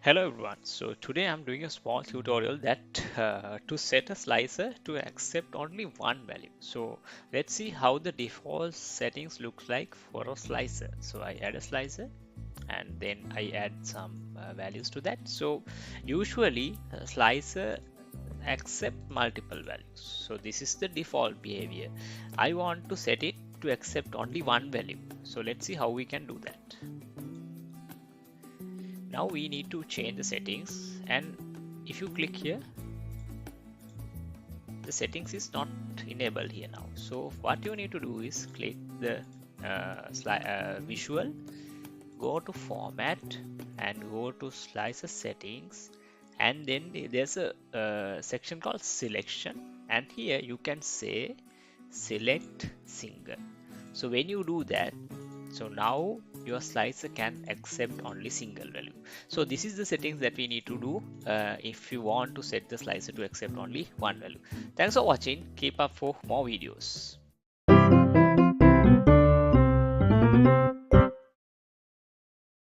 Hello everyone. So today I'm doing a small tutorial that to set a slicer to accept only one value. So let's see how the default settings looks like for a slicer. So I add a slicer and then I add some values to that. So usually a slicer accept multiple values. So this is the default behavior. I want to set it to accept only one value. So let's see how we can do that. Now we need to change the settings, and if you click here, the settings is not enabled here now. So what you need to do is click the visual, go to format and go to slicer settings, and then there's a section called selection, and here you can say select single. So when you do that, so now your slicer can accept only single value. So this is the settings that we need to do if you want to set the slicer to accept only one value. Thanks for watching. Keep up for more videos.